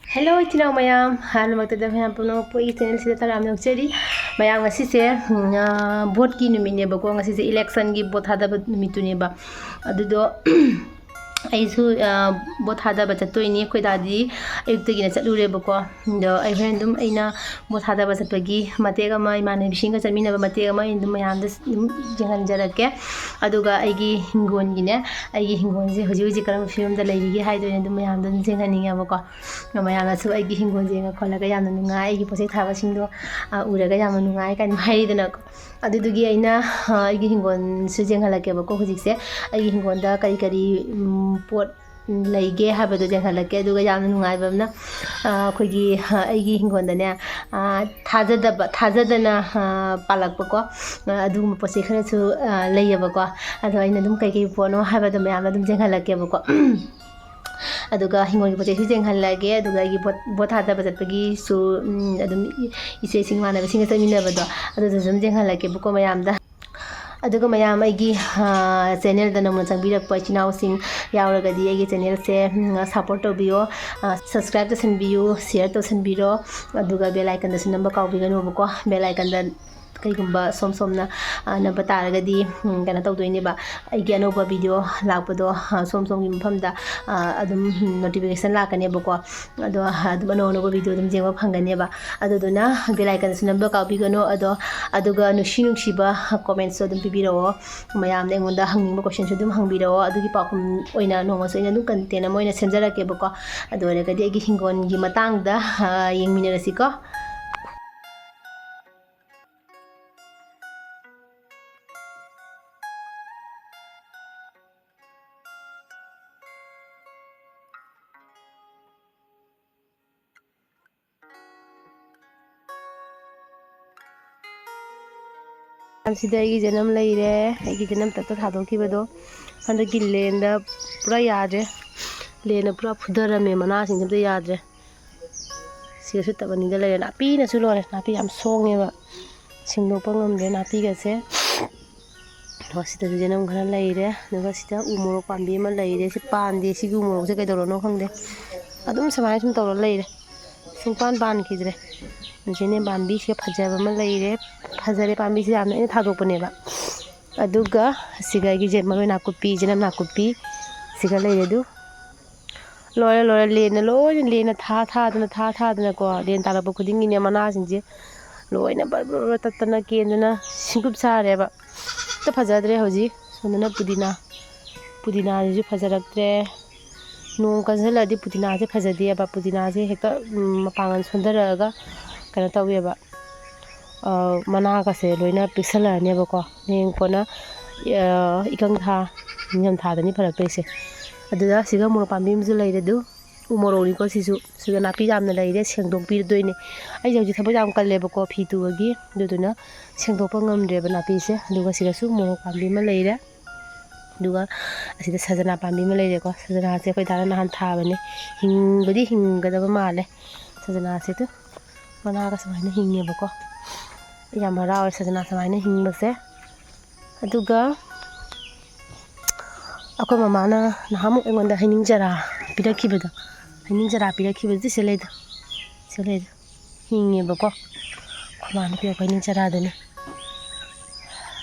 Hello, itinau mayam. Hal magtada mayam puno po channel sida taram nokcheri. Mayam ngasi se vote ki numine ba ko ngasi se election gi vote hada numitune ba. Adudo aisu vote hada ba chattoini khoi dadi ayuktagi na chatlure ba ko do ai random aina vote hada ba chatpagi matega ma imane bisinga chamina ba matega ma indum mayam da jangan jarake aduga aigi hingon gi ne aigi hingon je hoji hoji karam film da leirigi haido ne dum mayam da jenghaninga ba ko mayam su aigi hingon je nga kholaga yamna nunga aigi pose thaba singdo uraga yamna nunga kan haidana adudugi aina aigi hingon su jenghalake ba ko hojikse aigi hingon da kari kari pot laige habado jenghalake aduga yamna nungai bamna khogi aigi hingon da ne thajadana palakpa ko adu pose khara su leiyaba ko adu aina dum kai kai pono habado mayamna dum jenghalake ba ko aduga hingon gi poche su jenghalage aduga gi bot hada ba jatpagi su adum ise singmana singa samina ba do adu zum jenghalake ba ko mayamda aduga mayam aigi channel da namna changbirak pa chinau sing yauragadi aigi channel se support tobiyo subscribe to sanbiyo share to sanbiro aduga bell icon da sunamba kaubiganu ba ko bell icon da kaigumba somna namba taragadi kana tawdoine ba aigi anoba video lakpado somgi mafamda adum notification lakane ba ko ado adum anoba video dum jengba phangane ba aduduna bell icon sunamba kaubigano ado aduga nushi ba comments dum pibiro mayam ne ngonda hangning question su dum hangbiro adugi pakum oina nonga soina dum content amoina semjarake ba ko ado regadi aigi hingon gi matang da yengminarasi ko sida aigi janam leire aigi janam tatta thadokibado handaki lenda pura yadre lena pura phudarame mana singda yadre sigasu tabani da leire napi na su lore napi yam songe ba singdopa ngamde napi gase sida janam khana leire nuga sida umoro pambi ma leire si pande si umoro se kaidoro no khangde adum samai sum tawra leire singpan ban khidre jene bambi se phajaba ma leire phajare pambi se amna thadokpane ba aduga siga gi je maroi nakupi jenam nakupi siga leire du lore lena tha ko len taraba khuding ni mana singje loina barbro tatana kendana singup sare ba ta phajadre hoji sonana pudina ju phajaraktre nong kanjala di pudina je phajadi ba pudina je hekta mapangan sondaraga kana tawe ba mana ka se loina pixela ne ba ko neng kona ikang tha nyam tha dani pharak pese aduda siga moro pambi mju leire du umoro ni ko sisu siga napi jamna leire sengdok pi doine ai jauji thabo jam kalle ba ko phi tu gi duduna sengdok pa ngamdre ba napi se aduga siga su moro pambi ma leire duga asida sajana pambi ma leire ko sajana se koi dana han tha bane hingada ba male sajana se tu mana ka samaina hinge ba ko yamara or sajana samaina hingba se aduga ako mamana nahamu engonda hining jara pirakibada seleda hinge ba ko mana pia ko hining jara dane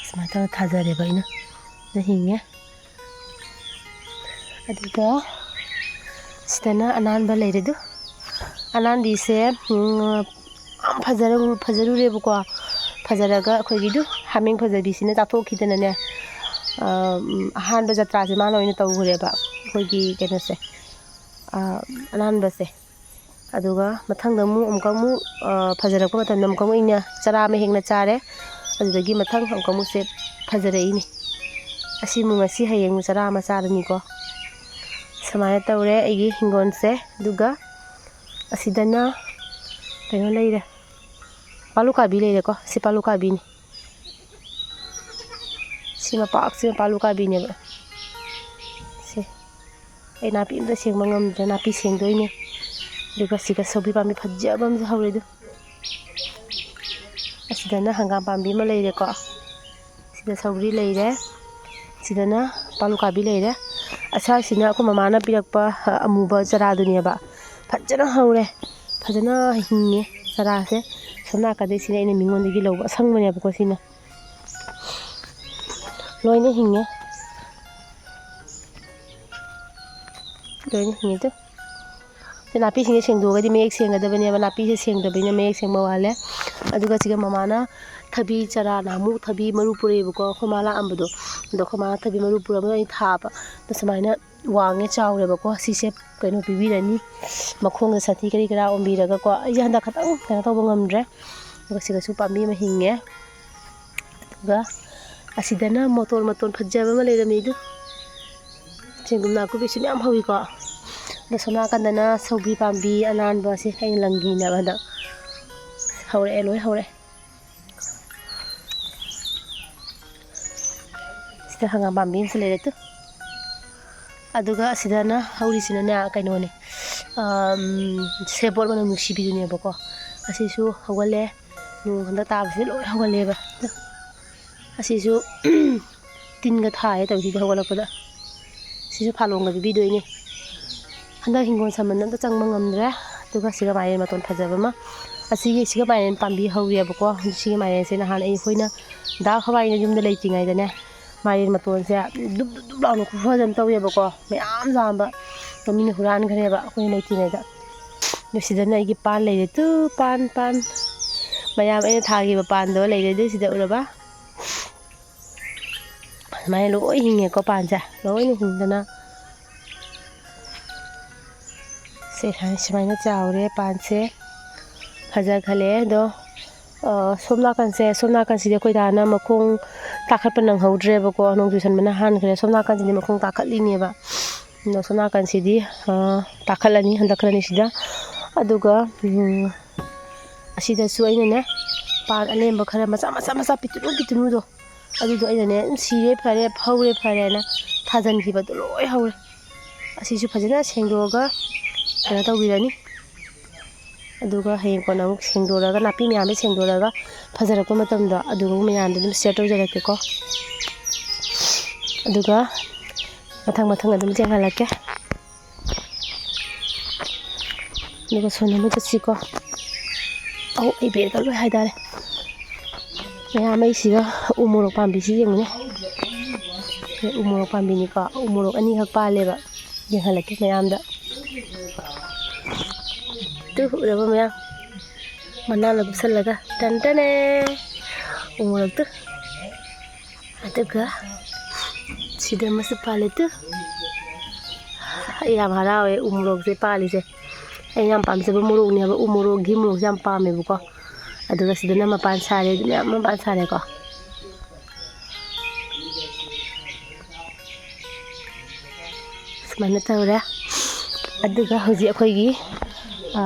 samaita thajare ba ina na hinge aduga stana anan ba leire du anan bi se fajaru re ko fajaraga khogi du haming fajabi sine tathokidana ne ahan ba jatra se mana oina tawure ba khogi kena se anan ba se aduga mathang da mu amka mu fajarak pa matam nam ka mu ina chara me hengna chare adudagi mathang amka mu se fajare ini asi mu ngasi hayeng chara ma charani ko samaya tawre aigi hingon se duga asidana keno leire paluka bi leire ko si paluka bi ni si paluka bi ne ba si ai napi da seng mangam da napi seng doine duga siga sobi pambi phajabam ja hawre du asidana hangam pambi ma leire ko sida sobri leire sidana paluka bi leire asa sina ko mamana pirakpa amuba chara dunia ba fajana haure ꯐꯖꯅ ꯍꯤꯡꯉꯦ ꯆꯔꯥꯁꯦ ꯁꯣꯝ ꯅꯥꯀꯟꯗꯩꯁꯤꯅ ꯑꯩꯅ ꯃꯤꯉꯣꯟꯗꯒꯤ ꯂꯧꯕ ꯑꯁꯪꯕꯅꯦꯕꯀꯣ ꯁꯤꯅ ꯂꯣꯏꯅ ꯍꯤꯡꯉꯦ ꯂꯣꯏꯅ ꯍꯤꯡꯉꯦ two ꯅꯥꯄꯤꯁꯤꯡꯁꯦ ꯁꯦꯡꯗꯣꯛꯑꯒꯗꯤ ꯃꯌꯦꯛ ꯁꯦꯡꯒꯗꯕꯅꯦꯕ ꯅꯥꯄꯤꯁꯦ ꯁꯦꯡꯗꯕꯅꯤꯅ ꯃꯌꯦꯛ ꯁꯦꯡꯕ ꯋꯥꯠꯂꯦ ꯑꯗꯨꯒ ꯁꯤꯒ ꯃꯃꯥꯅ ꯊꯕꯤ ꯆꯔꯥ ꯅꯍꯥꯟꯃꯨꯛ ꯊꯕꯤ ꯃꯔꯨ ꯄꯨꯔꯛꯑꯦꯕꯀꯣ ꯑꯩꯈꯣꯏ ꯃꯥ ꯂꯥꯛꯑꯝꯕꯗꯣ ꯑꯗꯣ ꯑꯩꯈꯣꯏ ꯃꯥꯅ ꯊꯕꯤ ꯃꯔꯨ ꯄꯨꯔꯛꯑꯒ ꯑꯩ ꯊꯥꯕ ꯑꯗꯣ ꯁꯨꯃꯥꯏꯅ ꯋꯥꯡꯉꯦ ꯆꯥꯎꯔꯦꯕꯀꯣ ꯁꯤꯁꯦ ꯀꯩꯅꯣ ꯄꯤꯕꯤꯔꯅꯤ ꯃꯈꯣꯡꯗ ꯁꯟꯊꯤ ꯀꯔꯤ ꯀꯔꯥ ꯑꯣꯟꯕꯤꯔꯒꯀꯣ ꯑꯩꯁꯦ ꯍꯟꯗꯛ ꯈꯇꯪ ꯀꯩꯅꯣ ꯇꯧꯕ ꯉꯝꯗ꯭ꯔꯦ ꯑꯗꯨꯒ ꯁꯤꯒꯁꯨ ꯄꯥꯝꯕꯤ ꯑꯃ ꯍꯤꯡꯉꯦ ꯑꯗꯨꯒ ꯑꯁꯤꯗꯅ ꯃꯇꯣꯟ ꯐꯖꯕ ꯑꯃ ꯂꯩꯔꯝꯃꯤ ꯑꯗꯨ ꯆꯦꯡꯒꯨꯝ ꯅꯥꯀꯨꯞꯄꯤꯁꯨ ꯃꯌꯥꯝ ꯍꯧꯋꯤꯀꯣ ꯑꯗꯣ ꯁꯣꯝ ꯅꯥꯀꯟꯗꯅ ꯁꯧꯒ꯭ꯔꯤ ꯄꯥꯝꯕꯤ ꯑꯅꯥꯟꯕꯁꯦ ꯑꯩꯅ ꯂꯪꯒꯤꯅꯦꯕ ꯍꯟꯗꯛ ꯍꯧꯔꯛꯑꯦ ꯂꯣꯏ ꯍꯧꯔꯛꯑꯦ ꯁꯤꯗ ꯍꯪꯒꯥꯝ ꯄꯥꯝꯕꯤ ꯑꯃꯁꯨ ꯂꯩꯔꯦ ꯇꯨ ꯑꯗꯨꯒ ꯑꯁꯤꯗꯅ ꯍꯧꯔꯤꯁꯤꯅꯅꯦ ꯀꯩꯅꯣꯅꯦ ꯁꯦꯕꯣꯠ ꯃꯅꯝ ꯅꯨꯡꯁꯤꯕꯤꯗꯨꯅꯦꯕꯀꯣ ꯑꯁꯤꯁꯨ ꯍꯧꯒꯠꯂꯦ ꯅꯣꯡ ꯍꯟꯗꯛ ꯇꯥꯕꯁꯤꯗ ꯂꯣꯏ ꯍꯧꯒꯠꯂꯦꯕ ꯑꯁꯤꯁꯨ ꯇꯤꯟꯒ ꯊꯥꯏꯌꯦ ꯇꯧꯔꯤꯁꯤꯗꯤ ꯍꯧꯒꯠꯂꯛꯄꯗ ꯁꯤꯁꯨ ꯐꯥꯂꯣꯡꯒ ꯄꯤꯕꯤꯗꯣꯏꯅꯦ ꯍꯟꯗꯛ ꯍꯤꯡꯒꯣꯜ ꯁꯝꯕꯟ ꯑꯝꯇ ꯆꯪꯕ ꯉꯝꯗ꯭ꯔꯦ ꯑꯗꯨꯒ ꯁꯤꯒ ꯃꯥꯏꯔꯦꯟ ꯃꯇꯣꯟ ꯐꯖꯕ ꯑꯃ ꯁꯤꯒ ꯃꯥꯏꯔꯦꯟ ꯄꯥꯝꯕꯤ ꯍꯧꯔꯤꯑꯕꯀꯣ ꯁꯤꯒꯤ ꯃꯥꯏꯔꯦꯟꯁꯦ ꯅꯍꯥꯟ ꯑꯩꯈꯣꯏꯅ ꯗꯥ ꯍꯋꯥꯏꯅ ꯌꯨꯝꯗ ꯂꯩꯇ꯭ꯔꯤꯉꯩꯗꯅꯦ ꯃꯥꯏꯔꯦꯟ ꯃꯇꯣꯟꯁꯦ ꯗꯨꯞ ꯂꯥꯎꯅ ꯈꯨꯐꯖ ꯑꯃ ꯇꯧꯋꯦꯕꯀꯣ ꯃꯌꯥꯝ ꯂꯥꯝꯕ ꯃꯤꯅ ꯍꯨꯔꯥꯟꯈ꯭ꯔꯦꯕ ꯑꯩꯈꯣꯏꯅ ꯂꯩꯇ꯭ꯔꯤꯉꯩꯗ ꯑꯗꯨ ꯁꯤꯗꯅ ꯑꯩꯒꯤ ꯄꯥꯟ ꯂꯩꯔꯦ ꯇꯨ ꯄꯥꯟ ꯃꯌꯥꯝ ꯑꯩꯅ ꯊꯥꯈꯤꯕ ꯄꯥꯟꯗꯣ ꯂꯩꯔꯦ ꯑꯗꯨ ꯁꯤꯗ ꯎꯔꯕ ꯁꯨꯃꯥꯏꯅ ꯂꯣꯏ ꯍꯤꯡꯉꯦꯀꯣ ꯄꯥꯟꯁꯦ ꯂꯣꯏꯅ ꯍꯤꯡꯗꯅ ꯁꯨꯃꯥꯏꯅ ꯆꯥꯎꯔꯦ ꯄꯥꯟꯁꯦ ꯐꯖꯈꯠꯂꯦ ꯑꯗꯣ ꯁꯣꯝ ꯅꯥꯀꯟꯁꯤꯗꯤ ꯑꯩꯈꯣꯏ ꯗꯥꯅ ꯃꯈꯣꯡ ꯇꯥꯈꯠꯄ ꯅꯪꯍꯧꯗ꯭ꯔꯦꯕꯀꯣ ꯅꯣꯡ ꯆꯨꯁꯟꯕꯅ ꯍꯥꯟꯈ꯭ꯔꯦ ꯁꯣꯝ ꯅꯥꯀꯟꯁꯤꯗꯤ ꯃꯈꯣꯡ ꯇꯥꯈꯠꯂꯤꯅꯦꯕ ꯑꯗꯣ ꯁꯣꯝ ꯅꯥꯀꯟꯁꯤꯗꯤ ꯇꯥꯈꯠꯂꯅꯤ ꯍꯟꯗꯛꯈ꯭ꯔꯅꯤ ꯁꯤꯗ ꯑꯗꯨꯒ ꯑꯁꯤꯗꯁꯨ ꯑꯩꯅꯅꯦ ꯄꯥꯟ ꯑꯂꯦꯝꯕ ꯈꯔ ꯃꯆꯥ ꯄꯤꯇꯨꯅꯨꯗꯣ ꯑꯗꯨꯗꯣ ꯑꯩꯅꯅꯦ ꯁꯤꯔꯦ ꯐꯔꯦ ꯍꯧꯔꯦ ꯐꯔꯦꯅ ꯊꯥꯖꯤꯟꯈꯤꯕꯗꯣ ꯂꯣꯏ ꯍꯧꯔꯦ ꯑꯁꯤꯁꯨ ꯐꯖꯅ ꯁꯦꯡꯗꯣꯛꯑꯒ ꯀꯩꯅꯣ ꯇꯧꯕꯤꯔꯅꯤ ꯑꯗꯨꯒ ꯍꯌꯦꯡ ꯀꯣꯟꯅ ꯑꯃꯨꯛ ꯁꯦꯡꯗꯣꯛꯑꯒ ꯅꯥꯄꯤ ꯃꯌꯥꯝꯗꯣ ꯁꯦꯡꯗꯣꯛꯑꯒ ꯐꯖꯔꯛꯄ ꯃꯇꯝꯗꯣ ꯑꯗꯨꯒ ꯃꯌꯥꯝꯗꯣ ꯑꯗꯨꯝ ꯁꯤꯌꯔ ꯇꯧꯖꯔꯛꯀꯦꯀꯣ ꯑꯗꯨꯒ ꯃꯊꯪ ꯑꯗꯨꯝ ꯌꯦꯡꯍꯜꯂꯛꯀꯦ ꯑꯗꯨꯒ ꯁꯣꯟ ꯑꯃꯨꯛ ꯆꯠꯁꯤꯀꯣ ꯑꯩ ꯕꯦꯒꯇ ꯂꯣꯏ ꯍꯥꯏꯇꯥꯔꯦ ꯃꯌꯥꯝ ꯑꯩꯁꯤꯒ ꯎ ꯃꯣꯔꯣꯛ ꯄꯥꯝꯕꯤꯁꯤ ꯌꯦꯡꯉꯨꯅꯦ ꯎ ꯃꯣꯔꯣꯛ ꯄꯥꯝꯕꯤꯅꯤꯀꯣ ꯎ ꯃꯣꯔꯣꯛ ꯑꯅꯤꯈꯛ ꯄꯥꯜꯂꯦꯕ ꯌꯦꯡꯍꯜꯂꯛꯀꯦ ꯃꯌꯥꯝꯗ ꯎꯔꯕ ꯃꯌꯥꯝ ꯃꯅꯥꯅ ꯀꯨꯞꯁꯜꯂꯒ ꯇꯟꯇꯅꯦ ꯎ ꯃꯣꯔꯣꯛꯇꯨ ꯑꯗꯨꯒ ꯁꯤꯗ ꯑꯃꯁꯨ ꯄꯥꯜꯂꯦ ꯇꯨ ꯑꯩ ꯌꯥꯝ ꯍꯔꯥꯎꯋꯦ ꯎ ꯃꯣꯔꯣꯛꯁꯦ ꯄꯥꯜꯂꯤꯁꯦ ꯑꯩꯅ ꯌꯥꯝ ꯄꯥꯝꯖꯕ ꯃꯣꯔꯣꯛꯅꯦꯕ ꯎ ꯃꯣꯔꯣꯛ ꯘꯤ ꯃꯣꯔꯣꯛꯁꯦ ꯌꯥꯝ ꯄꯥꯝꯃꯦꯕꯀꯣ ꯑꯗꯨꯒ ꯁꯤꯗꯅ ꯃꯄꯥꯟ ꯁꯥꯔꯦ ꯃꯌꯥꯝ ꯃꯄꯥꯟ ꯁꯥꯔꯦꯀꯣ ꯁꯨꯃꯥꯏꯅ ꯇꯧꯔꯦ ꯑꯗꯨꯒ ꯍꯧꯖꯤꯛ ꯑꯩꯈꯣꯏꯒꯤ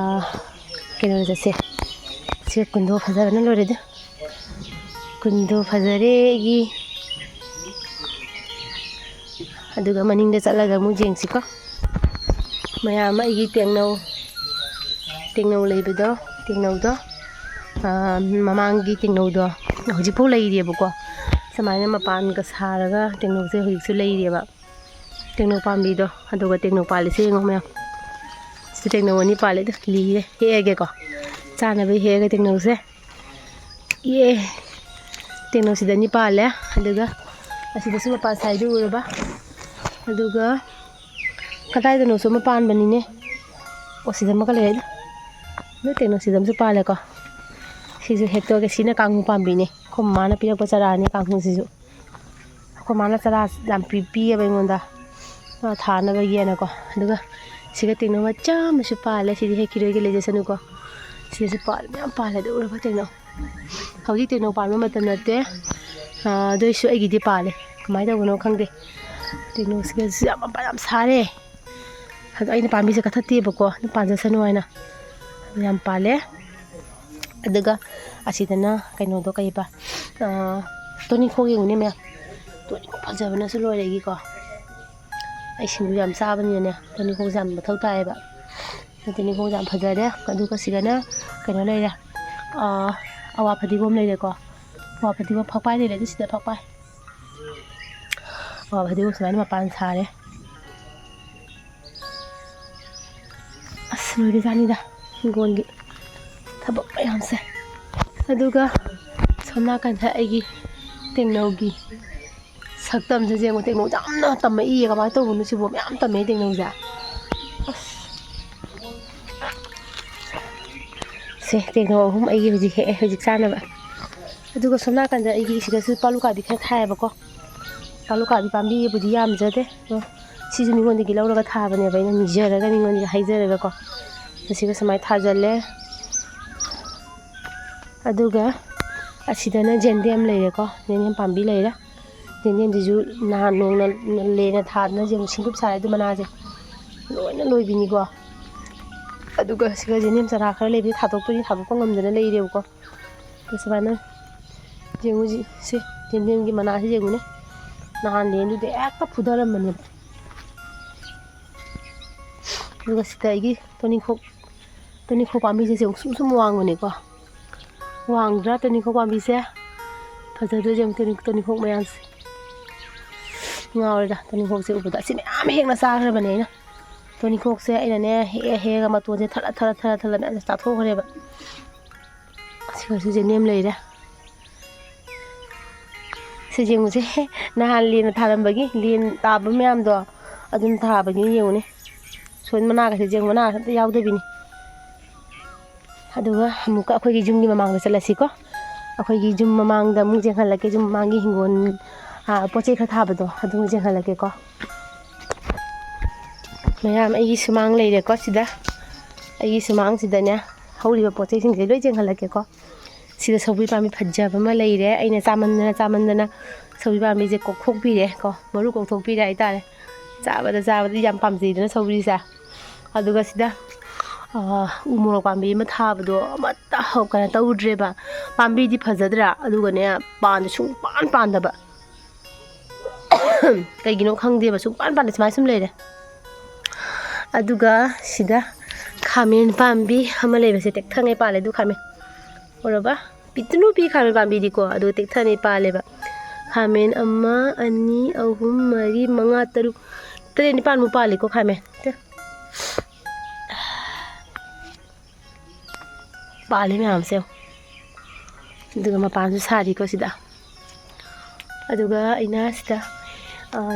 ꯀꯩꯅꯣꯗ ꯆꯠꯁꯦ ꯁꯤꯒ ꯀꯨꯟꯗꯣ ꯐꯖꯕꯅ ꯂꯣꯏꯔꯦꯗ ꯀꯨꯟꯗꯣ ꯐꯖꯔꯦ ꯑꯩꯒꯤ ꯑꯗꯨꯒ ꯃꯅꯤꯡꯗ ꯆꯠꯂꯒ ꯑꯃꯨꯛ ꯌꯦꯡꯁꯤꯀꯣ ꯃꯌꯥꯝ ꯑꯩꯒꯤ ꯇꯦꯡꯅꯧ ꯂꯩꯕꯗꯣ ꯇꯦꯡꯅꯧꯗꯣ ꯃꯃꯥꯡꯒꯤ ꯇꯦꯡꯅꯧꯗꯣ ꯍꯧꯖꯤꯛꯐꯥꯎ ꯂꯩꯔꯤꯑꯕꯀꯣ ꯁꯨꯃꯥꯏꯅ ꯃꯄꯥꯟꯒ ꯁꯥꯔꯒ ꯇꯦꯡꯅꯧꯁꯦ ꯍꯧꯖꯤꯛꯁꯨ ꯂꯩꯔꯤꯑꯕ ꯇꯦꯡꯅꯧ ꯄꯥꯝꯕꯤꯗꯣ ꯑꯗꯨꯒ ꯇꯦꯡꯅꯧ ꯄꯥꯜꯂꯤꯁꯦ ꯌꯦꯡꯉꯣ ꯃꯌꯥꯝ ꯁꯤ ꯇꯦꯡꯅꯧ ꯑꯅꯤ ꯄꯥꯜꯂꯦꯗ ꯂꯤꯔꯦ ꯍꯦꯛꯑꯒꯦꯀꯣ ꯆꯥꯅꯕ ꯍꯦꯛꯑꯒ ꯇꯦꯡꯅꯧꯁꯦ ꯇꯦꯡꯅꯧꯁꯤꯗ ꯑꯅꯤ ꯄꯥꯜꯂꯦ ꯑꯗꯨꯒ ꯑꯁꯤꯗꯁꯨ ꯃꯄꯥꯟ ꯁꯥꯏꯗꯨ ꯎꯔꯕ ꯑꯗꯨꯒ ꯀꯗꯥꯏꯗꯅꯣꯁꯨ ꯑꯃ ꯄꯥꯟꯕꯅꯤꯅꯦ ꯁꯤꯗ ꯑꯃꯒ ꯂꯩꯔꯦꯗ ꯑꯗꯨ ꯇꯦꯡꯅꯧꯁꯤꯗ ꯑꯃꯁꯨ ꯄꯥꯜꯂꯦꯀꯣ ꯁꯤꯁꯨ ꯍꯦꯛꯇꯣꯛꯑꯒ ꯁꯤꯅ ꯀꯥꯡꯍꯨ ꯄꯥꯝꯕꯤꯅꯦ ꯑꯩꯈꯣꯏ ꯃꯃꯥꯅ ꯄꯤꯔꯛꯄ ꯆꯔꯥꯅꯤ ꯀꯥꯡꯍꯨꯁꯤꯁꯨ ꯑꯩꯈꯣꯏ ꯃꯥꯅ ꯆꯔꯥ ꯌꯥꯝ ꯄꯤꯑꯕ ꯑꯩꯉꯣꯟꯗ ꯊꯥꯅꯕꯒꯤꯅꯀꯣ ꯑꯗꯨꯒ ꯁꯤꯒ ꯇꯦꯡꯅꯧ ꯃꯆꯥ ꯑꯃꯁꯨ ꯄꯥꯜꯂꯦ ꯁꯤꯗꯤ ꯍꯦꯛꯈꯤꯔꯣꯏꯒ ꯂꯩꯖꯁꯅꯨꯀꯣ ꯁꯤꯗꯁꯨ ꯄꯥꯜꯂꯦ ꯃꯌꯥꯝ ꯄꯥꯜꯂꯦ ꯑꯗꯨ ꯎꯔꯕ ꯇꯦꯡꯅꯧ ꯍꯧꯖꯤꯛ ꯇꯦꯡꯅꯧ ꯄꯥꯟꯕ ꯃꯇꯝ ꯅꯠꯇꯦ ꯑꯗꯨꯏꯁꯨ ꯑꯩꯒꯤꯗꯤ ꯄꯥꯜꯂꯦ ꯀꯃꯥꯏꯅ ꯇꯧꯕꯅꯣ ꯈꯪꯗꯦ ꯇꯦꯡꯅꯧꯁꯤꯒꯁꯨ ꯃꯄꯥꯟ ꯌꯥꯝ ꯁꯥꯔꯦ ꯑꯗꯣ ꯑꯩꯅ ꯄꯥꯝꯕꯤꯁꯦ ꯀꯛꯊꯠꯇꯦꯕꯀꯣ ꯑꯗꯨꯝ ꯄꯥꯟꯖꯁꯅꯨ ꯍꯥꯏꯅ ꯑꯗꯨ ꯌꯥꯝ ꯄꯥꯜꯂꯦ ꯑꯗꯨꯒ ꯑꯁꯤꯗꯅ ꯀꯩꯅꯣꯗꯣ ꯀꯩꯕ ꯇꯣꯅꯤꯡꯈꯣꯛ ꯌꯦꯡꯉꯨꯅꯦ ꯃꯌꯥꯝ ꯇꯣꯅꯤꯡꯈꯣꯛ ꯐꯖꯕꯅꯁꯨ ꯂꯣꯏꯔꯦ ꯑꯩꯒꯤꯀꯣ ꯑꯩ ꯁꯤꯡꯖꯨ ꯌꯥꯝ ꯆꯥꯕꯅꯤꯅꯅꯦ ꯇꯣꯅꯤꯡꯈꯣꯛꯁꯦ ꯌꯥꯝ ꯃꯊꯧ ꯇꯥꯏꯌꯦꯕ ꯇꯣꯅꯤꯡꯈꯣꯛꯁꯦ ꯌꯥꯝ ꯐꯖꯔꯦ ꯑꯗꯨꯒ ꯁꯤꯗꯅ ꯀꯩꯅꯣ ꯂꯩꯔꯦ ꯑꯋꯥ ꯐꯗꯤꯒꯣꯝ ꯂꯩꯔꯦꯀꯣ ꯑꯋꯥ ꯐꯗꯤꯒꯣꯝ ꯐꯛꯄꯥꯏ ꯂꯩꯔꯦ ꯑꯗꯨ ꯁꯤꯗ ꯐꯛꯄꯥꯏ ꯑꯋꯥ ꯐꯗꯤꯒꯣꯝ ꯁꯨꯃꯥꯏꯅ ꯃꯄꯥꯟ ꯁꯥꯔꯦ ꯑꯁ ꯂꯣꯏꯔꯖꯥꯠꯅꯤꯗ ꯍꯤꯡꯒꯣꯜꯒꯤ ꯊꯕꯛ ꯃꯌꯥꯝꯁꯦ ꯑꯗꯨꯒ ꯁꯣꯝ ꯅꯥꯀꯟꯗ ꯑꯩꯒꯤ ꯇꯦꯡꯅꯧꯒꯤ ꯁꯛꯇꯝꯁꯦ ꯌꯦꯡꯉꯣ ꯇꯦꯡꯅꯧꯁꯦ ꯌꯥꯝꯅ ꯇꯝꯃꯛꯏꯌꯦ ꯀꯃꯥꯏꯅ ꯇꯧꯕꯅꯣ ꯁꯤꯕꯨ ꯃꯌꯥꯝ ꯇꯝꯃꯛꯏ ꯇꯦꯡꯅꯧꯁꯦ ꯁꯦ ꯇꯦꯡꯅꯧ 3 ꯑꯩꯒꯤ ꯍꯧꯖꯤꯛ ꯍꯦꯛꯑꯦ ꯍꯧꯖꯤꯛ ꯆꯥꯅꯕ ꯑꯗꯨꯒ ꯁꯣꯝ ꯅꯥꯀꯟꯗ ꯑꯩꯒꯤ ꯁꯤꯗꯁꯨ ꯄꯥꯂꯨꯀꯥꯕꯤ ꯈꯔ ꯊꯥꯏꯌꯦꯕꯀꯣ ꯄꯥꯂꯨꯀꯥꯕꯤ ꯄꯥꯝꯕꯤꯕꯨꯗꯤ ꯌꯥꯝꯖꯗꯦ ꯑꯗꯣ ꯁꯤꯁꯨ ꯃꯤꯉꯣꯟꯗꯒꯤ ꯂꯧꯔꯒ ꯊꯥꯕꯅꯦꯕ ꯑꯩꯅ ꯅꯤꯖꯔꯒ ꯃꯤꯉꯣꯟꯗꯒꯤ ꯍꯩꯖꯔꯒꯀꯣ ꯃꯁꯤꯒ ꯁꯨꯃꯥꯏꯅ ꯊꯥꯖꯜꯂꯦ ꯑꯗꯨꯒ ꯑꯁꯤꯗꯅ ꯖꯦꯟꯗꯦꯝ ꯂꯩꯔꯦꯀꯣ ꯖꯦꯟꯗꯦꯝ ꯄꯥꯝꯕꯤ ꯂꯩꯔꯦ ꯖꯦꯟꯗꯦꯝꯁꯤꯁꯨ ꯅꯍꯥꯟ ꯅꯣꯡꯅ ꯂꯦꯅ ꯊꯥꯗꯅ ꯁꯤꯡꯒꯨꯞ ꯁꯥꯔꯦ ꯑꯗꯨ ꯃꯅꯥꯁꯦ ꯂꯣꯏꯅ ꯂꯣꯏꯕꯤꯅꯤꯀꯣ ꯑꯗꯨꯒ ꯁꯤꯒ ꯖꯦꯟꯗꯦꯝ ꯆꯔꯥ ꯈꯔ ꯂꯩꯕꯁꯦ ꯊꯥꯗꯣꯛꯄ ꯉꯝꯗꯅ ꯂꯩꯔꯦꯕꯀꯣ ꯑꯗꯣ ꯁꯨꯃꯥꯏꯅ ꯌꯦꯡꯉꯨ ꯁꯤ ꯖꯦꯟꯗꯦꯝꯒꯤ ꯃꯅꯥꯁꯤ ꯌꯦꯡꯉꯨꯅꯦ ꯅꯍꯥꯟ ꯂꯦꯟꯗꯨꯗ ꯍꯦꯛꯇ ꯐꯨꯊꯔꯝꯕꯅꯦꯕ ꯑꯗꯨꯒ ꯁꯤꯗ ꯑꯩꯒꯤ ꯇꯣꯅꯤꯡꯈꯣꯛ ꯄꯥꯝꯕꯤꯁꯦ ꯁꯨꯝ ꯋꯥꯡꯕꯅꯦꯀꯣ ꯋꯥꯡꯗ꯭ꯔꯥ ꯇꯣꯅꯤꯡꯈꯣꯛ ꯄꯥꯝꯕꯤꯁꯦ ꯐꯖꯗꯣꯏꯁꯦ ꯌꯦꯡꯉꯨ ꯇꯣꯅꯤꯡꯈꯣꯛ ꯃꯌꯥꯝꯁꯦ ꯉꯥꯎꯔꯦꯗ ꯇꯣꯅꯤꯡꯈꯣꯛꯁꯦ ꯎꯕꯗ ꯑꯁꯤ ꯃꯌꯥꯝ ꯍꯦꯛꯅ ꯆꯥꯈ꯭ꯔꯕꯅꯦ ꯑꯩꯅ ꯇꯣꯅꯤꯡꯈꯣꯛꯁꯦ ꯑꯩꯅꯅꯦ ꯍꯦꯛꯑꯒ ꯃꯇꯣꯟꯁꯦ ꯊꯠꯂ ꯃꯌꯥꯝ ꯆꯥꯊꯣꯛꯈ꯭ꯔꯦꯕ ꯁꯤꯒꯁꯨ ꯖꯦꯟꯗꯦꯝ ꯂꯩꯔꯦ ꯁꯤ ꯌꯦꯡꯉꯨꯁꯦ ꯅꯍꯥꯟ ꯂꯦꯟꯅ ꯊꯥꯔꯝꯕꯒꯤ ꯂꯦꯟ ꯇꯥꯕ ꯃꯌꯥꯝꯗꯣ ꯑꯗꯨꯝ ꯊꯥꯕꯒꯤ ꯌꯦꯡꯉꯨꯅꯦ ꯁꯣꯏ ꯃꯅꯥꯒꯁꯦ ꯌꯦꯡꯉꯨ ꯃꯅꯥꯒ ꯑꯝꯇ ꯌꯥꯎꯗꯕꯤꯅꯤ ꯑꯗꯨꯒ ꯑꯃꯨꯛꯀ ꯑꯩꯈꯣꯏꯒꯤ ꯌꯨꯝꯒꯤ ꯃꯃꯥꯡꯗ ꯆꯠꯂꯁꯤꯀꯣ ꯑꯩꯈꯣꯏꯒꯤ ꯌꯨꯝ ꯃꯃꯥꯡꯗ ꯑꯃꯨꯛ ꯌꯦꯡꯍꯜꯂꯛꯀꯦ ꯌꯨꯝ ꯃꯃꯥꯡꯒꯤ ꯍꯤꯡꯒꯣꯜ ꯄꯣꯠ ꯆꯩ ꯈꯔ ꯊꯥꯕꯗꯣ ꯑꯗꯨ ꯌꯦꯡꯍꯜꯂꯛꯀꯦꯀꯣ ꯃꯌꯥꯝ ꯑꯩꯒꯤ ꯁꯨꯃꯥꯡ ꯂꯩꯔꯦꯀꯣ ꯁꯤꯗ ꯑꯩꯒꯤ ꯁꯨꯃꯥꯡꯁꯤꯗꯅꯦ ꯍꯧꯔꯤꯕ ꯄꯣꯠ ꯆꯩꯁꯤꯡꯁꯦ ꯂꯣꯏ ꯌꯦꯡꯍꯜꯂꯛꯀꯦꯀꯣ ꯁꯤꯗ ꯁꯧꯒ꯭ꯔꯤ ꯄꯥꯝꯕꯤ ꯐꯖꯕ ꯑꯃ ꯂꯩꯔꯦ ꯑꯩꯅ ꯆꯥꯃꯟꯗꯅ ꯁꯧꯒ꯭ꯔꯤ ꯄꯥꯝꯕꯤꯁꯦ ꯀꯣꯛꯊꯣꯛꯄꯤꯔꯦ ꯀꯣ ꯃꯔꯨ ꯀꯣꯛꯊꯣꯛꯄꯤꯔꯦ ꯍꯥꯏꯇꯥꯔꯦ ꯆꯥꯕꯗꯤ ꯌꯥꯝ ꯄꯥꯝꯖꯩꯗꯅ ꯁꯧꯒ꯭ꯔꯤꯁꯦ ꯑꯗꯨꯒ ꯁꯤꯗ ꯎ ꯃꯣꯔꯣꯛ ꯄꯥꯝꯕꯤ ꯑꯃ ꯊꯥꯕꯗꯣ ꯑꯃꯠꯇ ꯀꯩꯅꯣ ꯇꯧꯗ꯭ꯔꯦꯕ ꯄꯥꯝꯕꯤꯗꯤ ꯐꯖꯗ꯭ꯔꯥ ꯑꯗꯨꯒꯅꯦ ꯁꯨꯡꯄꯥꯟ ꯄꯥꯟꯗꯕ ꯀꯩꯒꯤꯅꯣ ꯈꯪꯗꯦꯕ ꯁꯨꯡꯄꯥꯟ ꯄꯥꯟꯗꯦ ꯁꯨꯃꯥꯏꯅ ꯁꯨꯝ ꯂꯩꯔꯦ ꯑꯗꯨꯒ ꯁꯤꯗ ꯈꯥꯃꯦꯟ ꯄꯥꯝꯕꯤ ꯑꯃ ꯂꯩꯕꯁꯦ ꯇꯦꯛꯊꯉꯩ ꯄꯥꯜꯂꯦ ꯑꯗꯨ ꯈꯥꯃꯦꯟ ꯎꯔꯕ ꯄꯤꯛꯇꯨꯅꯨ ꯄꯤ ꯈꯥꯃꯦꯟ ꯄꯥꯝꯕꯤꯗꯤꯀꯣ ꯑꯗꯨ ꯇꯦꯛꯊꯉꯩ ꯄꯥꯜꯂꯦꯕ ꯈꯥꯃꯦꯟ 1 2 3 4 5 6 7 9 ꯄꯥꯜꯂꯤꯀꯣ ꯈꯥꯃꯦꯟ ꯄꯥꯜꯂꯤ ꯃꯌꯥꯝꯁꯦ ꯑꯗꯨꯒ ꯃꯄꯥꯟꯁꯨ ꯁꯥꯔꯤꯀꯣ ꯁꯤꯗ ꯑꯗꯨꯒ ꯑꯩꯅ ꯁꯤꯗ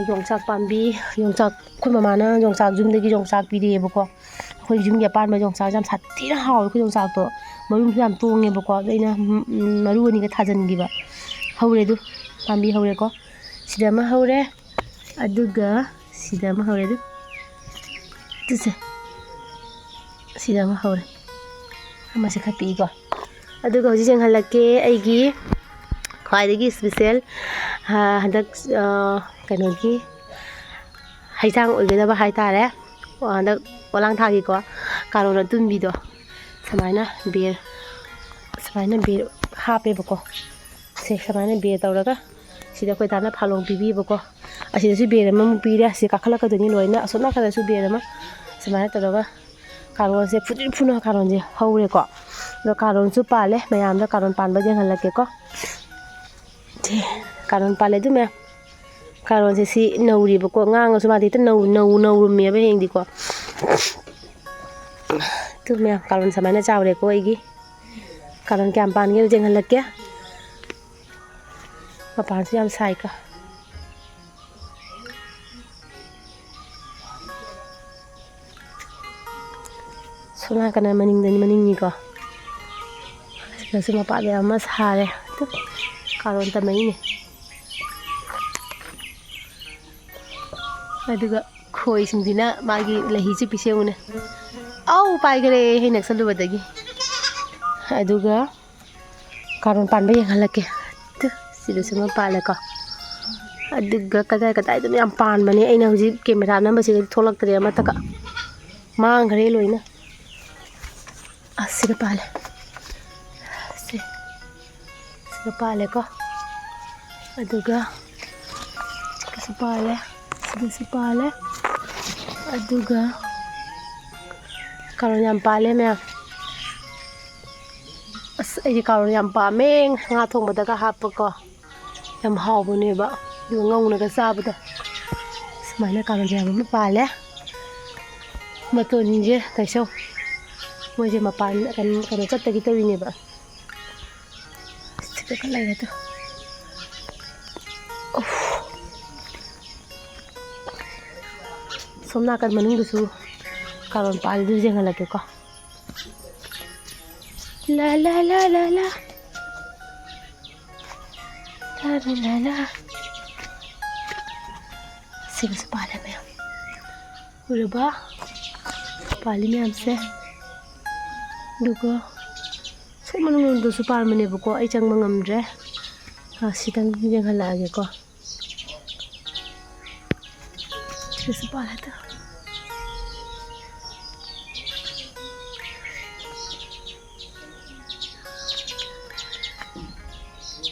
ꯌꯣꯡꯆꯥꯛ ꯄꯥꯝꯕꯤ ꯌꯣꯡꯆꯥꯛ ꯑꯩꯈꯣꯏ ꯃꯃꯥꯅ ꯌꯣꯡꯆꯥꯛ ꯌꯨꯝꯗꯒꯤ ꯌꯣꯡꯆꯥꯛ ꯄꯤꯔꯛꯑꯦꯕꯀꯣ ꯑꯩꯈꯣꯏ ꯌꯨꯝꯒꯤ ꯑꯄꯥꯟꯕ ꯌꯣꯡꯆꯥꯛꯁꯦ ꯌꯥꯝ ꯁꯥꯊꯤꯅ ꯍꯥꯎꯋꯦ ꯑꯩꯈꯣꯏ ꯌꯣꯡꯆꯥꯛꯇꯣ ꯃꯔꯨꯝꯁꯨ ꯌꯥꯝ ꯇꯣꯡꯉꯦꯕꯀꯣ ꯑꯗꯣ ꯑꯩꯅ ꯃꯔꯨ 2ꯒ ꯊꯥꯖꯤꯟꯈꯤꯕ ꯍꯧꯔꯦ ꯑꯗꯨ ꯄꯥꯝꯕꯤ ꯍꯧꯔꯦꯀꯣ ꯁꯤꯗ ꯑꯃ ꯍꯧꯔꯦ ꯑꯗꯨꯒ ꯁꯤꯗ ꯑꯃ ꯍꯧꯔꯦ ꯑꯗꯨꯁꯦ ꯁꯤꯗ ꯑꯃ ꯍꯧꯔꯦ ꯑꯃꯁꯦ ꯈꯔ ꯄꯤꯛꯏꯀꯣ ꯑꯗꯨꯒ ꯍꯧꯖꯤꯛ ꯌꯦꯡꯍꯜꯂꯛꯀꯦ ꯑꯩꯒꯤ ꯈ꯭ꯋꯥꯏꯗꯒꯤ ꯏꯁꯄꯤꯁꯦꯜ ꯍꯟꯗꯛ ꯀꯩꯅꯣꯒꯤ ꯍꯩꯖꯥꯡ ꯑꯣꯏꯒꯗꯕ ꯍꯥꯏꯇꯥꯔꯦ ꯍꯟꯗꯛ ꯄꯣꯂꯥꯡ ꯊꯥꯒꯤꯀꯣ ꯀꯥꯔꯣꯠ ꯑꯇꯨꯝꯕꯤꯗꯣ ꯁꯨꯃꯥꯏꯅ ꯕꯦꯔ ꯍꯥꯞꯄꯦꯕꯀꯣ ꯁꯨꯃꯥꯏꯅ ꯕꯦꯔ ꯇꯧꯔꯒ ꯁꯤꯗ ꯑꯩꯈꯣꯏ ꯗꯥꯅ ꯐꯥꯂꯣꯡ ꯄꯤꯕꯤꯕꯀꯣ ꯑꯁꯤꯗꯁꯨ ꯕꯦꯔ ꯑꯃꯃꯨꯛ ꯄꯤꯔꯦ ꯑꯁꯤ ꯀꯥꯈꯠꯂꯛꯀꯗꯣꯏꯅꯤ ꯂꯣꯏꯅ ꯑꯁꯣꯝ ꯅꯥꯀꯟꯗꯁꯨ ꯕꯦꯔ ꯑꯃ ꯁꯨꯃꯥꯏꯅ ꯇꯧꯔꯒ ꯀꯥꯔꯣꯠꯁꯦ ꯐꯨꯅ ꯀꯥꯔꯣꯠꯁꯦ ꯍꯧꯔꯦꯀꯣ ꯑꯗꯣ ꯀꯥꯔꯣꯠꯁꯨ ꯄꯥꯜꯂꯦ ꯃꯌꯥꯝꯗ ꯀꯥꯔꯣꯠ ꯄꯥꯟꯕ ꯌꯦꯡꯍꯜꯂꯛꯀꯦꯀꯣ ꯀꯥꯔꯣꯠ ꯄꯥꯜꯂꯦ ꯑꯗꯨ ꯃꯌꯥꯝ ꯀꯥꯔꯣꯠꯁꯦ ꯁꯤ ꯅꯧꯔꯤꯕꯀꯣ ꯉꯥꯡꯉꯁꯨ ꯃꯥꯗꯤ ꯍꯦꯛꯇ ꯅꯧꯔꯝꯃꯦꯕ ꯍꯌꯦꯡꯗꯤꯀꯣ ꯑꯗꯨ ꯃꯌꯥꯝ ꯀꯥꯔꯣꯠ ꯁꯨꯃꯥꯏꯅ ꯆꯥꯎꯔꯦꯀꯣ ꯑꯩꯒꯤ ꯀꯥꯔꯣꯠ ꯀꯌꯥꯝ ꯄꯥꯟꯒꯦ ꯌꯦꯡꯍꯜꯂꯛꯀꯦ ꯃꯄꯥꯟꯁꯨ ꯌꯥꯝ ꯁꯥꯏꯀꯣ ꯁꯣꯝ ꯅꯥꯀꯟꯅ ꯃꯅꯤꯡꯅꯤꯀꯣ ꯁꯤꯗꯁꯨ ꯃꯄꯥꯟ ꯃꯌꯥꯝ ꯑꯃ ꯁꯥꯔꯦ ꯀꯥꯔꯣꯠ ꯇꯝꯃꯛꯏꯅꯦ ꯑꯗꯨꯒ ꯈꯣꯏꯁꯤꯡꯁꯤꯅ ꯃꯥꯒꯤ ꯂꯩꯍꯤ ꯆꯨꯞꯄꯤ ꯁꯦꯡꯉꯨꯅꯦ ꯑꯧ ꯄꯥꯏꯈ꯭ꯔꯦ ꯍꯩꯅ ꯅꯛꯁꯜꯂꯨꯕꯗꯒꯤ ꯑꯗꯨꯒ ꯀꯥꯔꯣꯠ ꯄꯥꯟꯕ ꯌꯦꯡꯍꯜꯂꯛꯀꯦ ꯁꯤꯗꯁꯨ ꯑꯃ ꯄꯥꯜꯂꯦꯀꯣ ꯑꯗꯨꯒ ꯀꯗꯥꯏꯗꯅꯣ ꯌꯥꯝ ꯄꯥꯟꯕꯅꯦ ꯑꯩꯅ ꯍꯧꯖꯤꯛ ꯀꯦꯃꯦꯔꯥ ꯅꯝꯕꯁꯤꯗ ꯊꯣꯛꯂꯛꯇ꯭ꯔꯦ ꯑꯃꯠꯇꯀ ꯃꯥꯡꯈ꯭ꯔꯦ ꯂꯣꯏꯅ ꯁꯤꯗ ꯄꯥꯜꯂꯦ ꯁꯤꯗ ꯄꯥꯜꯂꯦꯀꯣ ꯑꯗꯨꯒ ꯁꯤꯗꯁꯨ ꯄꯥꯜꯂꯦ ꯑꯗꯨꯒ ꯀꯥꯔꯣꯠ ꯌꯥꯝ ꯄꯥꯜꯂꯦ ꯃꯌꯥꯝ ꯑꯩꯗꯤ ꯀꯥꯔꯣꯠ ꯌꯥꯝ ꯄꯥꯝꯃꯦ ꯉꯥ ꯊꯣꯡꯕꯗꯒ ꯍꯥꯞꯄꯀꯣ ꯌꯥꯝ ꯍꯥꯎꯕꯅꯦꯕ ꯑꯗꯨꯒ ꯉꯧꯅꯒ ꯆꯥꯕꯗ ꯁꯨꯃꯥꯏꯅ ꯀꯥꯔꯣꯠ ꯌꯥꯝ ꯑꯃ ꯄꯥꯜꯂꯦ ꯃꯇꯣꯟꯁꯦ ꯀꯩꯁꯨ ꯃꯣꯏꯁꯦ ꯃꯄꯥꯟ ꯀꯩꯅꯣ ꯆꯠꯇꯒꯤ ꯇꯧꯔꯤꯅꯦꯕ ꯁꯤꯗ ꯈꯔ ꯂꯩꯔꯦ ꯁꯣꯝ ꯅꯥꯀꯟ ꯃꯅꯨꯡꯗꯁꯨ ꯀꯥꯔꯣꯟ ꯄꯥꯜꯂꯤꯗꯨ ꯌꯦꯡꯍꯜꯂꯛꯀꯦꯀꯣ ला ला ला ला ला ला ला ला ला सिगस पाले में उरबा पाली में हमसे दुको सो मनों दो सुपार मने बको आई चंग मंगमद्रे सितंग जेंगहलागे को सिगस पाले तो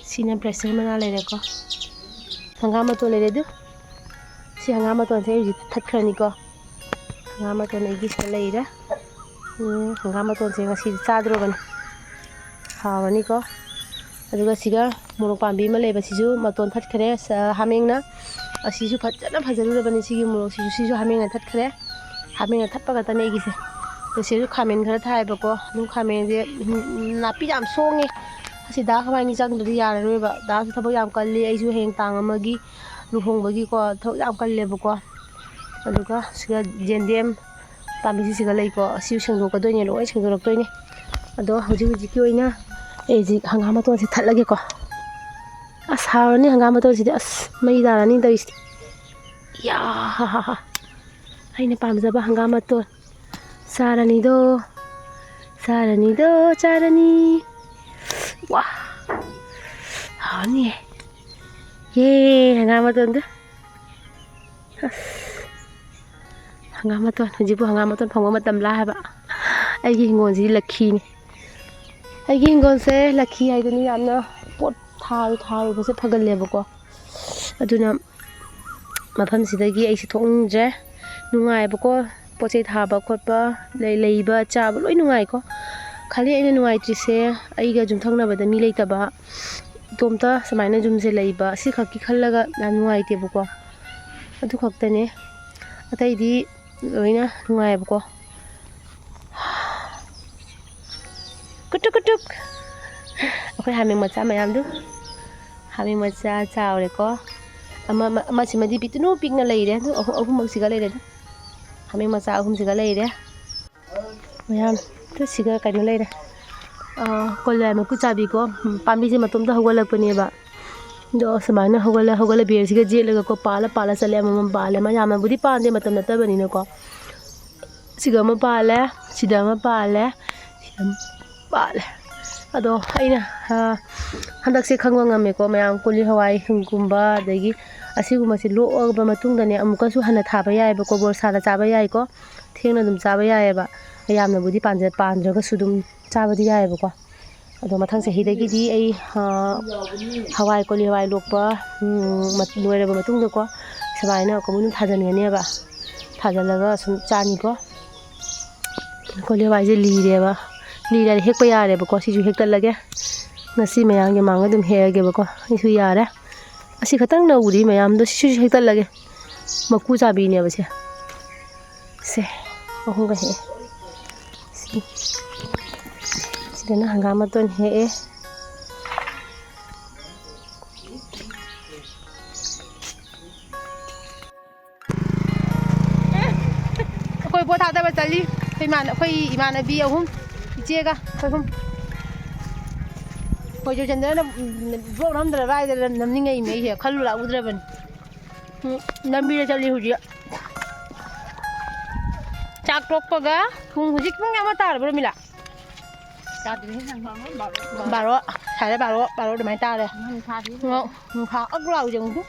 सीना प्रेशर मना ले को हंगाम तो ले दो सी हंगाम तो से थखरनी को हंगाम तो नहीं से लेरा हंगाम तो से ngasi चाद्रोबन हावनी को अदुगा सिगा मोरो पांबी म लेबा सिजु मतोन थखरे हामेंगना असिजु फजना फजरुबनी सिगी मोरो सिजु हामेंगना थखरे हामेंगना थप्पगा तने गिसे तो सिजु खामेन खरा थायबको नु खामेन जे नापी याम सोंगे असी दा खवाइनी चंगदि याररोयबा दा थबो याम कल्ली आइसु हेंग तांग अमगी लुहोंबगी को थौ याम कल्लेबको अदुगा सिगा जेंडेम पांबी सिगा लेको असी सेंगदोकदोइने लोय सेंगदोरक्तोइने अदो हुजि हुजि की ओइना एजी हंगाम तो से थलगे को अस हारनी हंगाम तो से अस मई दारानी दइस या आइने पामजबा हंगाम तो सारनी दो चारनी वाह हानी ये हंगाम तो हजिबु हंगाम तो फंगो मतम ला हाबा आइगी हिंगोन जी लखी ने आइगी हिंगोन से लखी हाइदनी यामना पोट थारु बसे फगल्लेबको अदुना मफम सिदगी आइसि थोंगजे नुंगाइबको पोचे थाबा खोटबा लेइबा चाबा लोइ नुंगाइको खाली आइना नुंगाइत्रिसे आइगा जुमथंगनाबदा मी लेइतबा तोमता समाइना जुमसे लेइबा सि खक्की खल्लगा ना नुंगाइतेबको अदु खक्तने अतैदी लोइना नुंगाइबको कुटुक अखोय हामें मचा मयामदु हामें मचा चावरेको अमा सिमदि पितुनु पिकना लेइरे दु अहुम मक्सिगा लेइरे दु हामें मचा अहुम सिगा लेइरे मयाम तो सिगा कइनो लेइरे कोलाय मकु चाबी को पामी से मतुम द होगलपनेबा दो समाना होगला बेर सिगा जेलगा को पाला चले मम पाले मा याम बुदी पांदे मतम नतबनिनो को सिगा म पाले सिदा म पाले अदो अइना हंदकसे खंगवा ngame ko mayam kuli hawai hungumba dagi asiguma si lo'oba matungdane amukasu hana thaba yai ba ko bor sala chaba yai ko thengna dum chaba yai ba yamna budi pandraga sudum chaba di yai ba ko ado mathang se hidagi di ai hawai koli hawai lokpa loire ba matungda ko sabaina ko mun thajani ne ba thajalaga sum chani ko koli hawai je lire ba लीरा हेक्प यारे बको सिजु हेक्तलगे ngasi mayang ge mang dum hege bako isu yare asi khatang na uri mayam do sisu hektallage maku chabi ne base se ohung ga he sidana hangama ton he koi bo thada ba chali khoi imanabi ahum इचेगा खम कोई जो चंद्र ना blog हम दर राय दर नमनिंग आई में है खल्लू ला उद्रबन नंबी रे चली हुजी चाक टोकपगा हुं हुजी किंग आमा तार बरो मिला बारो सारे बारो दमाय तारे हुं खा अग्राउ जंग दु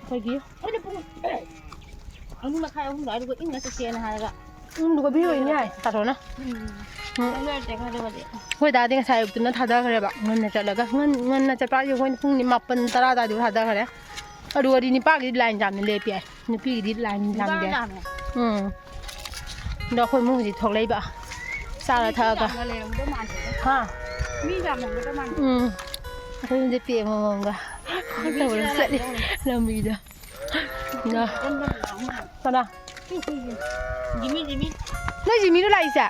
खगी अनु मा खाय हुं दाइ दु इंग से सेन हागा दुगा भी होई न्याय तारोना होय दादे nga sayuk tuna thada khare ba ngan chalaga ngan na chapa yo hoin phung ni 8 10 da du thada khare adu adi ni pa gi line jam ni le pi ni pi gi line jam de do khoi mu ji thok lei ba sa la tha ga ha mi jam mo da man khoi de pi mo ga to la sa di la mi da na sana Jimmy nó Jimmy nó lại sao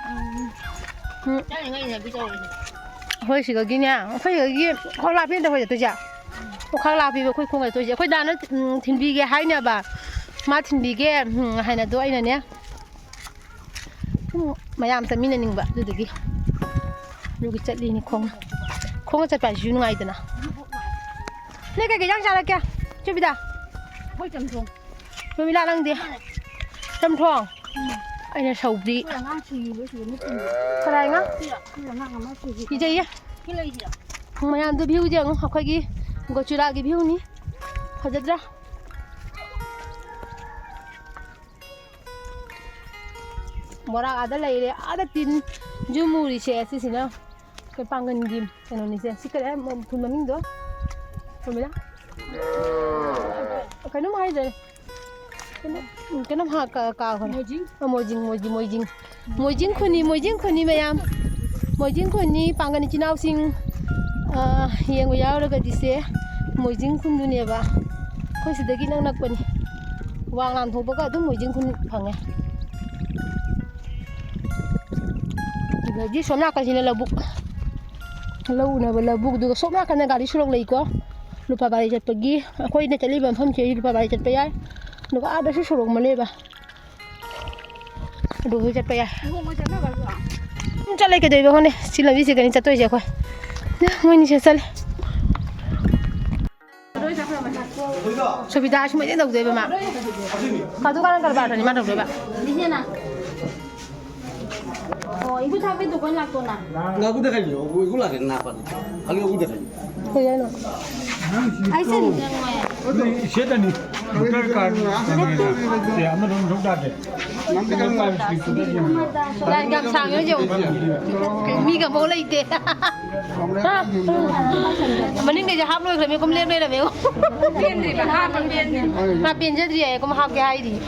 ꯍꯣꯏ ꯁꯤꯒꯒꯤꯅꯦ ꯑꯩꯈꯣꯏꯒꯤ ꯈ꯭ꯋꯥꯡ ꯂꯥꯛꯄꯤꯗ ꯑꯩꯈꯣꯏ ꯆꯠꯇꯣꯏꯁꯦ ꯈ꯭ꯋꯥꯡ ꯂꯥꯛꯄꯤꯕ ꯑꯩꯈꯣꯏ ꯈꯣꯡ ꯆꯠꯇꯣꯏꯁꯦ ꯑꯩꯈꯣꯏ ꯗꯥꯅ ꯊꯤꯟꯕꯤꯒꯦ ꯍꯥꯏꯅꯕ ꯃꯥ ꯊꯤꯟꯕꯤꯒꯦ ꯍꯥꯏꯅꯗꯣ ꯑꯩꯅꯅꯦ ꯃꯌꯥꯝ ꯆꯠꯃꯤꯟꯅꯅꯤꯡꯕ ꯑꯗꯨꯗꯨꯒꯤ ꯆꯠꯂꯤꯅꯤ ꯈꯣꯡꯅ ꯆꯠꯄ ꯍꯥꯏꯁꯤꯁꯨ ꯅꯨꯡꯉꯥꯏꯗꯅ ꯅꯣꯏ ꯀꯩꯀꯩ ꯏꯟꯖꯥꯡ ꯆꯥꯔꯛꯀꯦ ꯆꯨꯕꯤꯗ ꯍꯣꯏ ꯆꯝꯊꯣꯡ ꯔꯣꯃꯤꯂꯥ ꯅꯪꯗꯤ ꯆꯝꯊꯣꯡ ꯑꯩꯅ ꯁꯧꯒ꯭ꯔꯤ ꯀꯅꯥꯏ ꯉꯥ ꯀꯤꯖꯩꯌꯦ ꯃꯌꯥꯝꯗꯣ ꯚ꯭ꯌꯨꯁꯦ ꯌꯦꯡꯉꯨ ꯑꯩꯈꯣꯏꯒꯤ ꯒꯣꯆꯨꯔꯥꯒꯤ ꯚ꯭ꯌꯨꯅꯤ ꯐꯖꯗ꯭ꯔꯥ ꯕꯣꯔꯥ ꯑꯥꯗ ꯂꯩꯔꯦ ꯑꯥꯗ ꯇꯤꯟ ꯖꯨꯃꯨꯔꯤꯁꯦ ꯁꯤꯁꯤꯅ ꯑꯩꯈꯣꯏ ꯄꯥꯡꯒꯟꯒꯤ ꯀꯩꯅꯣꯅꯤꯁꯦ ꯁꯤ ꯀꯔꯤ ꯊꯨꯜ ꯃꯃꯤꯡꯗꯣ ꯔꯣꯃꯤꯂꯥ ꯀꯩꯅꯣꯝ ꯍꯥꯏꯗ꯭ꯔꯦ ꯀꯩꯅꯣꯝ ꯀꯥꯎꯈ꯭ꯔꯦ ꯃꯣꯏꯖꯤꯡ ꯈꯨꯟꯅꯤ ꯃꯌꯥꯝ ꯃꯣꯏꯖꯤꯡ ꯈꯨꯟꯅꯤ ꯄꯥꯡꯒꯟ ꯏꯆꯤꯜ ꯏꯅꯥꯎꯁꯤꯡ ꯌꯦꯡꯕ ꯌꯥꯎꯔꯒꯗꯤ ꯁꯦ ꯃꯣꯏꯖꯤꯡ ꯈꯨꯟꯗꯨꯅꯦꯕ ꯑꯩꯈꯣই ꯁꯤꯗꯒꯤ ꯅꯛꯅꯛꯄꯅꯤ ꯋꯥꯡ ꯊꯣꯛꯄꯒ ꯑꯗꯨꯝ ꯃꯣꯏꯖꯤꯡ ꯈꯨꯟ ꯐꯪꯉꯦ ꯑꯗꯒꯤ ꯁꯣꯝ ꯅꯥꯀꯟꯁꯤꯅ ꯂꯧꯕꯨꯛ ꯂꯧ ꯎꯅꯕ ꯂꯧꯕꯨꯛ ꯑꯗꯨꯒ ꯁꯣꯝ ꯅꯥꯀꯟꯗ ꯒꯥꯔꯤ ꯁꯣꯔꯣꯛ ꯂꯩꯀꯣ ꯂꯨꯄꯥꯕꯥꯔꯤ ꯆꯠꯄꯒꯤ ꯑꯩꯈꯣꯏꯅ ꯆꯠꯂꯤꯕ ꯃꯐꯝꯁꯦ ꯂꯨꯄꯥꯕꯥꯔꯤ ꯆꯠꯄ ꯌꯥꯏ ꯑꯗꯨꯒ ꯑꯥꯗꯁꯨ ꯁꯣꯔꯣꯛ ꯑꯃ ꯂꯩꯕ ꯑꯗꯨꯁꯨ ꯆꯠꯄ ꯌꯥꯏ ꯆꯠꯂꯦ ꯀꯩꯗꯧꯕ ꯈꯪꯗꯦ ꯁꯤ ꯂꯝꯕꯤꯁꯦ ꯀꯩꯅꯤ ꯆꯠꯇꯣꯏꯁꯦ ꯑꯩꯈꯣꯏ ꯃꯣꯏꯅꯤꯁꯦ ꯆꯠꯂꯦ ꯁꯨꯕꯤꯗꯥ ꯁꯨꯃꯥꯏꯅ ꯇꯧꯗꯣꯏꯕ ꯃꯥ ꯀꯥꯗꯨ ꯀꯥꯔꯟ ꯀꯔꯕꯥꯔꯗꯅꯤ ꯃꯥ ꯇꯧꯗꯣꯏꯕ 이거 사게 누가 놨구나. 나 근데 가요. 이거 나게 나빠. 아니 이거 돼. 그래요. 아이선 장마야. 세단이 로컬 카드 네 아무도 못하게 남들 야, 감상요 좀. 미가 뭐 lấy tiền. Mà nên để cho hấp luôn rồi mình không lên đây là béo. Biên gì mà ha con biên gì. Mà biên rất gì cũng học cái hay gì.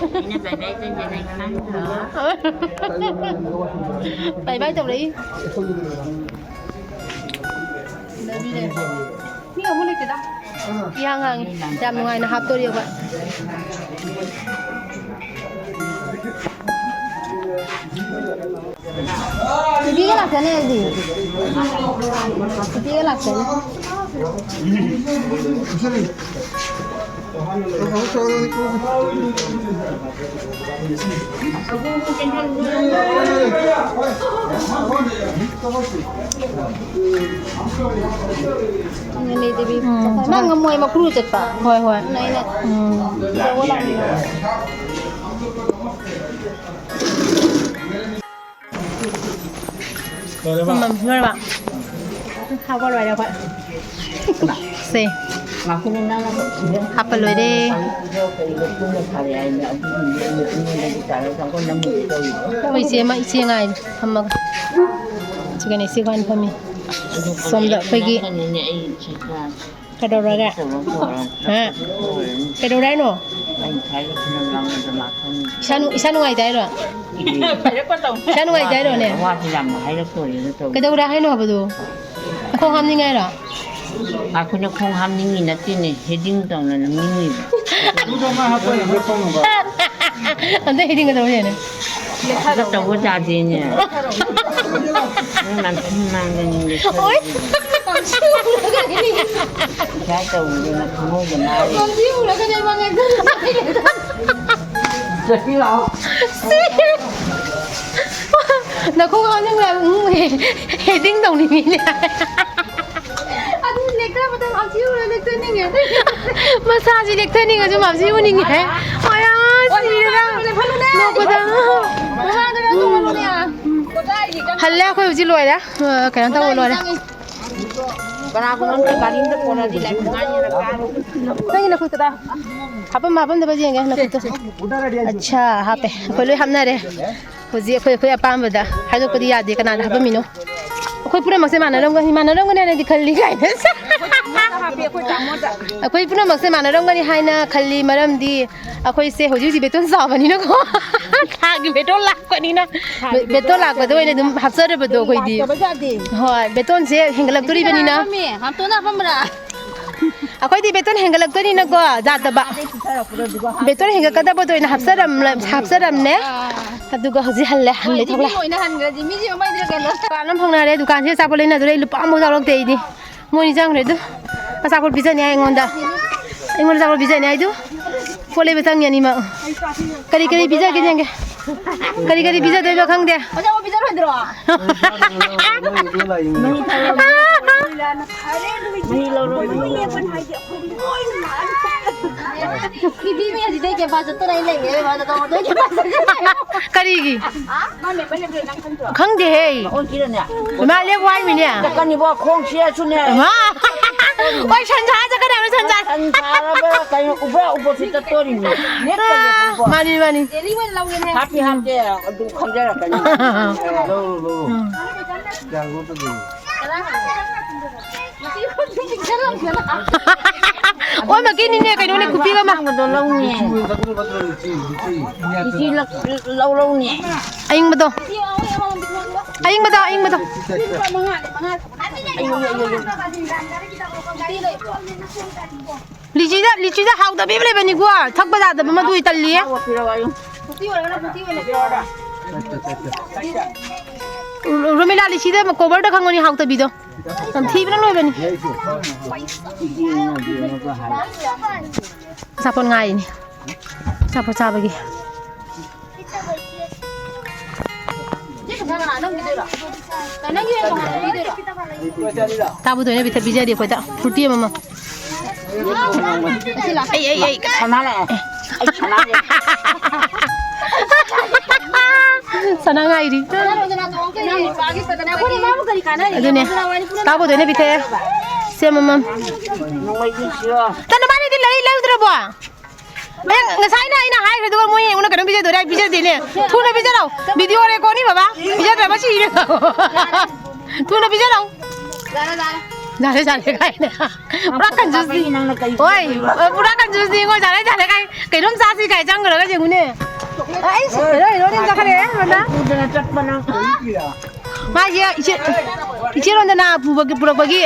Bảy bảy tàu đấy. Ni kamu lihat tidak? Yang jam ngai na hap tu dia buat. Tiga lah sana ni. Tiga lah sana. Ini dia. Mana ngamuai makru cepat. Hoi hoi. Nai nai. Jauh lah. Rồi bạn. Học qua rồi đâu vậy? Xì. Học rồi đi. Bây giờ mà chị ngay thầm mà. Chị cái này xí quan phải mi. Xong đợi phải ghi. Cái đầu ra. Hả? Cái đầu đấy nọ. Sao nó ngay đấy rồi? Sao nó ngay đấy rồi nè? Cái đầu ra hay nó hả bố? Không ham như ngay rồi. 그냥 콩 함닝이 났더니 헤딩 당는 민이 안돼 헤딩 거다 오네 그것도 고자지냐 난 신나는데 어이 자도 우리는 그거가 말이 지우라 그냥 방에 나 không ham nhưng là heading đồng thì mình 마사지 렉터닝을 좀 앞지우닝 해. 아야, 씨랑 너보다. 할래? 거기 우지 로야. 그냥 타고 로야. 그러고는 가린데 보라지 렉터닝이라 가로. नहीं ना खुद हापम हापम दबा जिएंगे ना खुद अच्छा हापे कोई लोग हमना रे खुजी कोई अपाम बदा हाजो को दिया दे कना हापम मिनो कोई पूरा मक्से मानरम का ने दिखली गाइने कोई पूरा मक्से मानरम का नि हाइना खल्ली मरम दी अखोई से होजी जी बेतन साबनी न को थागी बेतन लाख कनी ना बेतन लाख बदो ने दुम हफ्सर बदो कोई दी होय बेतन से हेंगलक तुरी बनी ना हम तो ना पमरा ꯑꯩꯈꯣꯏꯗꯤ ꯕꯦꯇꯣꯟ ꯍꯦꯟꯒꯠꯂꯛꯇꯣꯏꯅꯤꯅꯀꯣ ꯌꯥꯗꯕ ꯕꯦꯇꯣꯟ ꯍꯦꯟꯒꯠꯀꯗꯕꯗꯣ ꯑꯣꯏꯅ ꯍꯥꯞꯆꯔꯝꯅꯦ ꯑꯗꯨꯒ ꯍꯧꯖꯤꯛ ꯍꯜꯂꯦ ꯊꯣꯛꯂꯦ ꯑꯣꯏꯅ ꯍꯟꯈ꯭ꯔꯗꯤ ꯃꯤꯁꯦ ꯑꯃꯗ ꯀꯩꯅꯣ ꯗꯨꯀꯥꯟ ꯑꯃ ꯐꯪꯅꯔꯦ ꯗꯨꯀꯥꯟꯁꯦ ꯑꯆꯥꯄꯣꯠ ꯂꯩꯅꯗꯣꯔꯦ ꯑꯩ ꯂꯨꯄꯥ ꯑꯃꯐꯥꯎ ꯌꯥꯎꯔꯛꯇꯦ ꯑꯩꯗꯤ ꯃꯣꯏꯅꯤ ꯆꯪꯈ꯭ꯔꯦ ꯑꯗꯨ ꯑꯆꯥꯄꯣꯠ ꯄꯤꯖꯅꯤ ꯑꯩꯉꯣꯟꯗ ꯑꯆꯥꯄꯣꯠ ꯄꯤꯖꯅꯤ ꯑꯩꯗꯨ ꯄꯣꯠ ꯂꯩꯕ ꯆꯪꯉꯤ ꯑꯅꯤꯃꯛ ꯀꯔꯤ ꯄꯤꯖꯒꯦ ꯌꯦꯡꯒꯦ ꯀꯔꯤ ꯄꯤꯖꯗꯣꯏꯅꯣ ꯈꯪꯗꯦ ꯑꯆꯥꯄꯣꯠ ꯄꯤꯖꯔꯣꯏꯗ꯭ꯔꯣ ꯀꯔꯤꯒꯤ ꯈꯪꯗꯦꯍꯦ ꯃꯥ ꯂꯦꯞ ꯋꯥꯏꯃꯤꯅꯦ ꯆꯠꯀꯅꯤꯕꯣ ꯈꯣꯡꯁꯤꯁꯨꯅꯦ ꯍꯣꯏ ꯁꯟꯁꯥ ꯆꯠꯀꯗꯕꯅꯦ ꯁꯟꯁꯥ ꯁꯟꯁꯥꯔꯕ ꯀꯩꯅꯣ ꯎꯕꯁꯤ ꯆꯠꯇꯣꯔꯤꯅꯤ ꯃꯥꯅꯤ ꯍꯥꯞꯄꯤ ꯍꯥꯞꯇꯦ ꯑꯗꯨ ꯈꯪꯖꯔꯛꯀꯅꯤ ꯑꯣ ꯃꯀꯤꯅꯤꯅꯦ ꯀꯩꯅꯣꯅꯦ ꯀꯨꯄꯤꯒ ꯃꯥꯡꯕꯗꯣ ꯂꯧꯅꯤ ꯏꯆꯤ ꯂꯧꯔꯧꯅꯤ ꯑꯌꯤꯡꯕꯗꯣ ꯂꯤꯆꯤꯗ ꯍꯥꯎꯗꯕꯤ ꯑꯃ ꯂꯩꯕꯅꯤꯀꯣ ꯊꯛꯄ ꯌꯥꯗꯕ ꯃꯗꯨ ꯇꯜꯂꯤꯌꯦ ꯔꯣꯃꯤꯂꯥ ꯂꯤꯆꯤꯗ ꯀꯣꯕꯔꯗ ꯈꯪꯉꯣꯅꯤ ꯍꯥꯎꯇꯕꯤꯗꯣ ꯊꯤꯕꯅ ꯂꯣꯏꯕꯅꯤ ꯑꯆꯥꯄꯣꯠ ꯉꯥꯏꯔꯤꯅꯤ ꯑꯆꯥꯄꯣꯠ ꯆꯥꯕꯒꯤ ꯇꯥꯕꯨꯗꯣꯏꯅ ꯕꯤꯊ ꯄꯤꯖꯔꯤ ꯑꯩꯈꯣꯏꯗ ꯐ꯭ꯔꯨꯇꯤ ꯑꯃꯃꯝ ꯑꯩ ꯁꯅꯥ ꯂꯥꯛꯑꯦ ꯁꯅꯥ ꯉꯥꯏꯔꯤ ꯑꯗꯨꯅꯦ ꯇꯥꯕꯨꯗꯣꯏꯅ ꯕꯤꯊ ꯁꯦꯝꯃꯃꯝ ꯇꯅꯕꯥꯅꯤꯗꯤ ꯂꯩꯗ꯭ꯔꯕꯣ ngасꯥꯏꯅ ꯑꯩꯅ ꯍꯥꯏꯈ꯭ꯔꯦ ꯃꯣꯏ ꯑꯩꯉꯣꯟꯗ ꯀꯩꯅꯣ ꯄꯤꯖꯗꯣꯏꯔꯦ ꯑꯩ ꯄꯤꯖꯗꯦꯅꯦ ꯊꯨꯅ ꯄꯤꯖꯔꯧ ꯚꯤꯗꯤꯑꯣ ꯔꯦꯀꯣꯔꯗꯅꯤ ꯕꯕꯥ ꯄꯤꯖꯗ꯭ꯔꯕ ꯁꯤꯔꯦ ꯊꯨꯅ ꯄꯤꯖꯔꯧ ꯖꯥꯔꯦ ꯀꯥꯏꯅ ꯄꯨꯔꯥ ꯀꯟꯖꯨꯁꯅꯤ ꯍꯣꯏ ꯄꯨꯔꯥ ꯀꯟꯖꯨꯁꯅꯤ ꯉꯣ ꯖꯥꯔꯦ ꯀꯥꯏ ꯀꯩꯅꯣꯝ ꯆꯥꯁꯤ ꯀꯥꯏ ꯆꯪꯈ꯭ꯔꯒ ꯌꯦꯡꯉꯨꯅꯦ ꯑꯩ ꯍꯦꯔꯣꯅꯤ ꯆꯠꯈ꯭ꯔꯦ ꯃꯥꯒꯤ ꯏꯆꯦꯔꯣꯟꯗꯅ ꯄꯨꯔꯛꯄꯒꯤ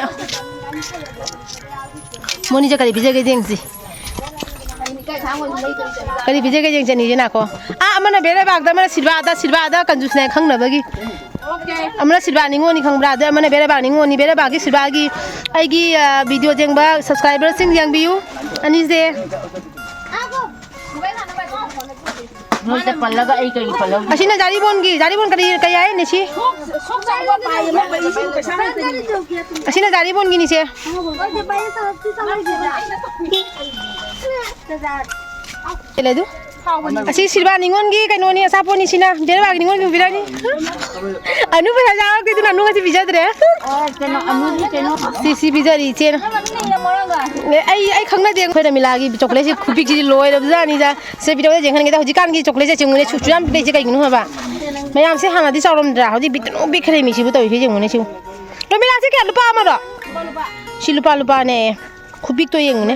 ꯃꯣꯅꯤꯁꯦ ꯀꯔꯤ ꯄꯤꯖꯒꯦ ꯌꯦꯡꯁꯤ ꯀꯔꯤ ꯄꯤꯖꯒꯦ ꯌꯦꯡꯁꯤꯅꯤꯁꯦ ꯅꯥꯀꯣ ꯑꯃꯅ ꯕꯦꯔꯦꯕꯥꯛꯇ ꯑꯃꯅ ꯁꯤꯜꯚꯥꯗ ꯀꯟꯖꯨꯁꯅꯦ ꯈꯪꯅꯕꯒꯤ ꯑꯃꯅ ꯁꯤꯜꯚꯥ ꯅꯤꯉꯣꯜꯅꯤ ꯈꯪꯕ꯭ꯔꯥ ꯑꯗ ꯑꯃꯅ ꯕꯦꯔꯦꯕꯥꯛ ꯅꯤꯉꯣꯜꯅꯤ ꯕꯦꯔꯦꯕꯥꯛꯀꯤ ꯁꯤꯜꯚꯥꯒꯤ ꯑꯩꯒꯤ ꯚꯤꯗꯤꯑꯣ ꯌꯦꯡꯕ ꯁꯕꯁꯀ꯭ꯔꯥꯏꯕꯔꯁꯤꯡ ꯌꯦꯡꯕꯤꯌꯨ ꯑꯅꯤꯁꯦ ꯅꯣꯏꯗ ꯄꯜꯂꯒ ꯑꯩ ꯀꯔꯤ ꯄꯜꯂꯧ ꯑꯁꯤꯅ ꯖꯥꯔꯤꯕꯣꯟꯀꯔꯤ ꯍꯥꯏꯅꯤ ꯁꯤ ꯑꯁꯤꯅ ꯖꯥꯔꯤꯕꯣꯟꯒꯤꯅꯤꯁꯦ ꯂꯩꯗꯨ ꯑꯁꯤ ꯁꯤꯜꯚꯥ ꯅꯤꯉꯣꯜꯒꯤ ꯀꯩꯅꯣꯅꯤ ꯑꯆꯥꯄꯣꯠꯅꯤ ꯁꯤꯅ ꯕꯦꯔꯦꯕꯥꯛ ꯅꯤꯉꯣꯜꯒꯤ ꯄꯤꯔꯅꯤ ꯑꯅꯨ ꯄꯩꯁꯥ ꯌꯥꯎꯔꯛꯇꯦ ꯑꯅꯨ ꯉꯁꯤ ꯄꯤꯖꯗ꯭ꯔꯦ ꯁꯤ ꯄꯤꯖꯔꯤ ꯏꯆꯦꯅ ꯑꯩ ꯈꯪꯅꯗꯦ ꯑꯩꯈꯣꯏ ꯔꯃꯤꯂꯥꯒꯤ ꯆꯣꯀ꯭ꯂꯦꯠꯁꯤ ꯈꯨꯄꯤꯛꯁꯤꯗꯤ ꯂꯣꯏꯔꯕꯖꯥꯠꯅꯤꯗ ꯁꯤ ꯚꯤꯗꯤꯑꯣꯗ ꯌꯦꯡꯍꯟꯒꯦꯗ ꯍꯧꯖꯤꯛꯀꯥꯟꯒꯤ ꯆꯣꯀ꯭ꯂꯦꯠꯁꯦ ꯆꯤꯡꯉꯨꯅꯦ ꯁꯨꯁꯨ ꯌꯥꯝ ꯄꯤꯛꯏꯁꯦ ꯀꯩꯒꯤꯅꯣ ꯍꯥꯏꯕ ꯃꯌꯥꯝꯁꯦ ꯍꯥꯟꯅꯗꯤ ꯆꯥꯎꯔꯝꯗ꯭ꯔꯥ ꯍꯧꯖꯤꯛ ꯕꯤꯛꯇ꯭ꯔꯨ ꯕꯤꯛꯈ꯭ꯔꯦ ꯃꯤꯁꯤꯕꯨ ꯇꯧꯔꯤꯁꯦ ꯌꯦꯡꯉꯨꯅꯦ ꯁꯤꯕꯨ ꯔꯃꯤꯂꯥꯁꯤ ꯀꯌꯥ ꯂꯨꯄꯥ ꯑꯃꯔꯣ ꯁꯤ ꯂꯨꯄꯥꯅꯦ ꯈꯨꯄꯤꯛꯇꯣ ꯌꯦꯡꯉꯨꯅꯦ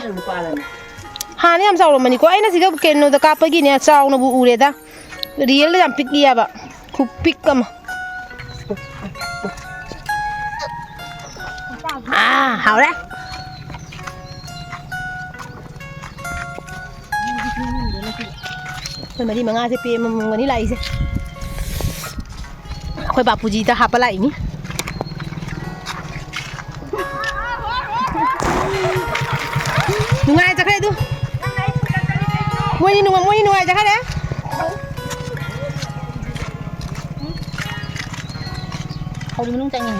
ꯍꯥꯟꯅ ꯌꯥꯝ ꯆꯥꯎꯔꯝꯕꯅꯤꯀꯣ ꯑꯩꯅ ꯁꯤꯒ ꯀꯩꯅꯣꯗ ꯀꯥꯞꯄꯒꯤꯅꯦ ꯆꯥꯎꯅꯕꯨ ꯎꯔꯦꯗ ꯔꯤꯌꯦꯜꯗ ꯌꯥꯝ ꯄꯤꯛꯏꯌꯥꯕ ꯈꯨꯄꯤꯛ ꯑꯃ ꯍꯥꯎꯔꯦ ꯑꯩꯈꯣꯏ ꯃꯔꯤ ꯃꯉꯥꯁꯦ ꯄꯦ ꯑꯃꯃꯝꯒꯅꯤ ꯂꯥꯛꯏꯁꯦ ꯑꯩꯈꯣꯏ ꯕꯥꯄꯨꯖꯤꯗ ꯍꯥꯞꯄ ꯂꯥꯛꯏꯅꯤ ꯅꯨꯡꯉꯥꯏꯖꯈ꯭ꯔꯦ ꯑꯗꯨ ꯃꯣꯏꯅꯤ ꯅꯨꯡꯉꯥꯏꯖꯈ꯭ꯔꯦ ꯍꯧꯔꯤ ꯃꯅꯨꯡ ꯆꯪꯉꯤ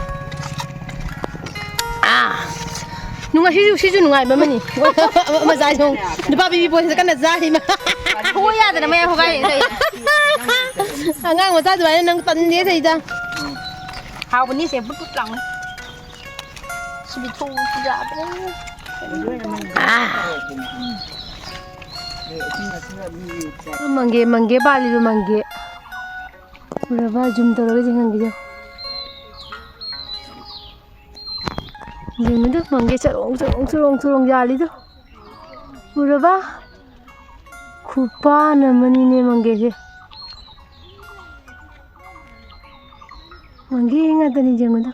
ꯁꯤꯁꯨ ꯅꯨꯡꯉꯥꯏꯕ ꯑꯃꯅꯤ ꯃꯆꯥꯁꯨ ꯅꯨꯄꯥ ꯕꯤꯕꯤ ꯄꯣꯠꯁꯤꯗ ꯀꯟꯅ ꯆꯥꯔꯤꯃ ꯊꯣꯛ ꯌꯥꯗꯅ ꯃꯌꯥꯝ ꯍꯣꯒꯥꯏ ꯑꯉꯥꯡ ꯃꯆꯥ ꯑꯗꯨꯃꯥꯏꯅ ꯅꯪ ꯇꯟꯗꯦ ꯁꯤꯗ ꯍꯥꯎꯕꯅꯤ ꯁꯦ ꯕꯨꯠ ꯂꯥꯎꯅꯤ ꯁꯤꯗꯤ ꯊꯣꯛꯁꯨ ꯌꯥꯗ꯭ꯔꯦ ꯃꯪꯒꯦ ꯄꯥꯜꯂꯤꯕ ꯃꯪꯒꯦ ꯎꯔꯕ ꯖꯨꯝ ꯇꯧꯔꯒ ꯌꯦꯡꯍꯟꯒꯦ ꯌꯦꯡꯉꯨꯗꯨ ꯃꯪꯒꯦ ꯆꯔꯣꯡ ꯌꯥꯜꯂꯤꯗꯨ ꯎꯔꯕ ꯈꯨꯄꯥꯟ ꯑꯃꯅꯤꯅꯦ ꯃꯪꯒꯦꯁꯦ ꯃꯪꯒꯦ ꯉꯥꯛꯇꯅꯤ ꯌꯦꯡꯉꯨꯗꯨ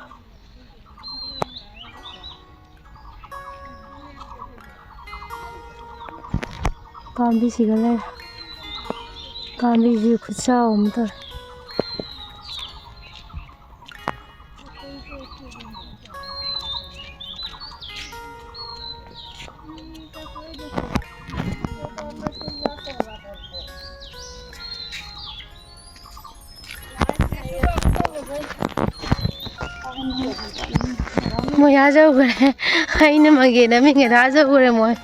ꯄꯥꯝꯕꯤꯁꯤꯒ ꯂꯩꯔꯦ ꯄꯥꯝꯕꯤꯁꯤ ꯈꯨꯠꯆꯥꯎ ꯑꯃ ꯇꯧꯔꯦ ꯃꯣꯏ ꯊꯥꯖꯧꯈ꯭ꯔꯦ ꯑꯩꯅ ꯃꯪꯒꯦ ꯅꯝꯃꯤꯉꯩ ꯊꯥꯖꯧꯈ꯭ꯔꯦ ꯃꯣꯏ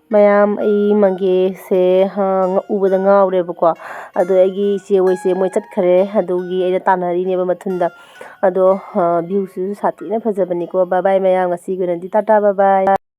ꯃꯌꯥꯝ ꯑꯩ ꯃꯪꯒꯦꯁꯦ ꯎꯕꯗ ꯉꯥꯎꯔꯦꯕꯀꯣ ꯑꯗꯣ ꯑꯩꯒꯤ ꯏꯆꯦ ꯍꯣꯏꯁꯦ ꯃꯣꯏ ꯆꯠꯈ꯭ꯔꯦ ꯑꯗꯨꯒꯤ ꯑꯩꯅ ꯇꯥꯟꯅꯔꯤꯅꯦꯕ ꯃꯊꯨꯟꯗ ꯑꯗꯣ ꯚ꯭ꯌꯨꯁꯤꯁꯨ ꯁꯥꯊꯤꯅ ꯐꯖꯕꯅꯤꯀꯣ ꯕꯥꯏ ꯕꯥꯏ ꯃꯌꯥꯝ ꯉꯁꯤꯒꯤ ꯑꯣꯏꯅꯗꯤ ꯇꯥꯇꯥ ꯕꯥꯏ ꯕꯥꯏ